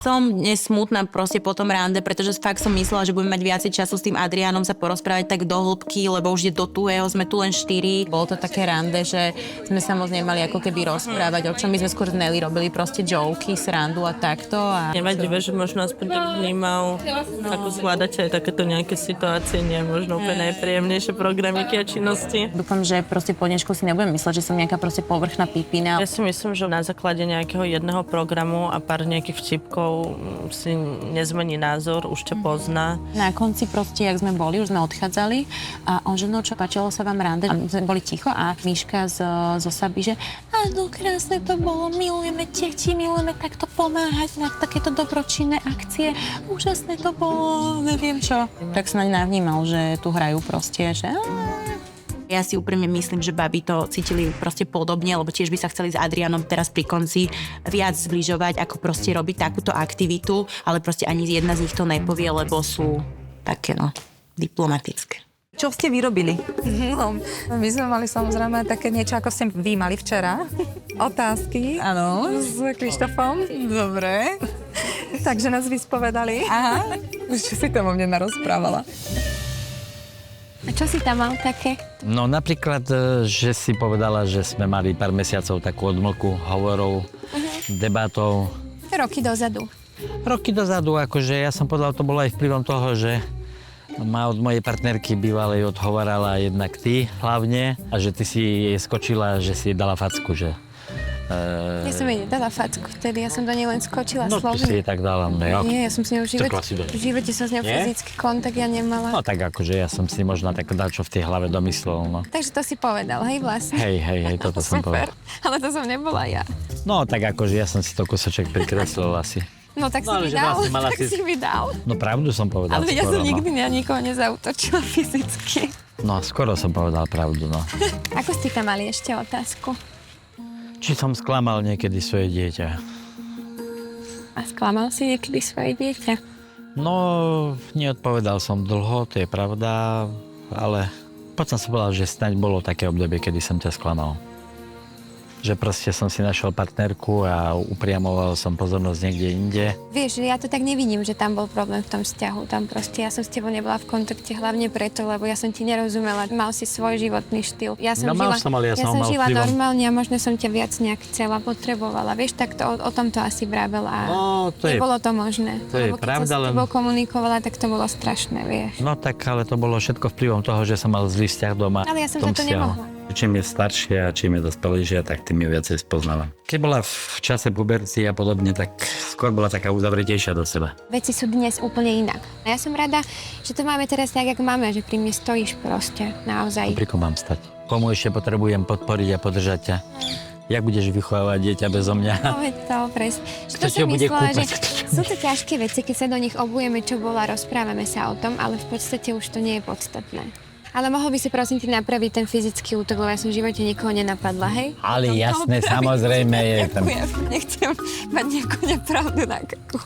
Som dnes smutná proste po tom rande, pretože fakt som myslela, že budeme mať viacej času s tým Adrianom sa porozprávať tak do hĺbky, lebo už je do tuhého, sme tu len 4. Bolo to také rande, že sme sa moc nemali ako keby rozprávať, o čom my sme skôr s Nelly robili proste joky, srandu a takto. A Nevadí, že možno aspoň tak vnímal, ako zvládate aj takéto nejaké situácie, nie možno úplne najpríjemnejšie programiky a činnosti. Dúfam, že proste po dnešku si nebudem mysleť, že som nejaká proste povrchná pipina. Ja si myslím, že na základe nejakého jedného programu a pár nejakých vtipkov si nezmení názor, už ťa pozná. Na konci proste, jak sme boli, už sme odchádzali a on že no čo, páčilo sa vám rande? A my sme boli ticho a Miška zo Saby, že áno, krásne to bolo, milujeme ti milujeme takto pomáhať na takéto dobročinné akcie. Úžasné to bolo, neviem čo. Tak som na navnímal, že tu hrajú proste, že ja si úprimne myslím, že baby to cítili proste podobne, lebo tiež by sa chceli s Adrianom teraz pri konci viac zbližovať, ako proste robiť takúto aktivitu, ale proste ani jedna z nich to nepovie, lebo sú také, diplomatické. Čo ste vyrobili? No, my sme mali samozrejme také niečo, ako ste vy mali včera. Otázky. Áno. S Krištofom. Dobre. Takže nás vyspovedali. Aha. Už si tam o mne narozprávala. A čo si tam mal také? No napríklad, že si povedala, že sme mali pár mesiacov takú odmlku hovorov, debatov. Roky dozadu. Roky dozadu, akože ja som povedal, to bolo aj vplyvom toho, že ma od mojej partnerky bývalej odhovorala jednak ty hlavne a že ty si jej skočila, že si jej dala facku, že... Ja som jej nedala facku vtedy, ja som do nej len skočila No, ty si slovne. jej tak dala, no. Nie, ja som s ňou v živote som s ňou fyzický kontakt ja nemala. No tak akože ja som si možno tak dačo v tej hlave domyslel, no. Takže to si povedal, hej vlastne. Hej, toto som povedal. Ale to som nebola ja. No tak akože ja som si to kusoček prikreslil asi. No tak si No, ale mi že dal, vlastne mala tak si- si mi dal. No pravdu som povedal. Ale ja som skoro, nikdy na nikoho nezautočila fyzicky. No skoro som povedal pravdu, no. Ako ste tam mali ešte otázku? Či som sklamal niekedy svoje dieťa? A sklamal si niekedy svoje dieťa? No, neodpovedal som dlho, to je pravda, ale potom som povedal, že snáď bolo také obdobie, kedy som ťa sklamal. Že proste som si našiel partnerku a upriamoval som pozornosť niekde inde. Vieš, ja to tak nevidím, že tam bol problém v tom vzťahu. Tam proste ja som s tebou nebola v kontakte hlavne preto, lebo ja som ti nerozumela. Mal si svoj životný štýl. Ja som No, mal som, ale ja som ho mal žila vplyvom. normálne a možno som ťa viac nejak chcela, potrebovala. Vieš, tak to, o tom to asi vravel a No, to je, nebolo to možné. to je Lebo keď pravda, som s len- tebou komunikovala, tak to bolo strašné, vieš. no tak, ale to bolo všetko vplyvom toho, že som mal zlý vzťah doma. Ale ja som v tom za to vzťahu. nemohla. Čím je staršia a čím je dospelejšia, tak tým ju viacej spoznávam. Keď bola v čase puberty a podobne, tak skôr bola taká uzavretejšia do seba. Veci sú dnes úplne inak. A ja som rada, že to máme teraz tak, ako máme, že pri mne stojíš proste, naozaj. Pri kom mám stať? Komu ešte potrebujem podporiť a podržať ťa? Jak budeš vychovávať dieťa bezo mňa? Povedz to, presne. Že Kto to ti som ho bude myslela, že kúpať? sú to ťažké veci, keď sa do nich obujeme, čo bola, rozprávame sa o tom, ale v podstate už to nie je podstatné. Ale mohol by si prosím ti napraviť ten fyzický útok, lebo ja som v živote nikoho nenapadla, hej? Ale jasné, samozrejme je tam. Ďakujem, nechcem mať nejakú nepravdu na krku.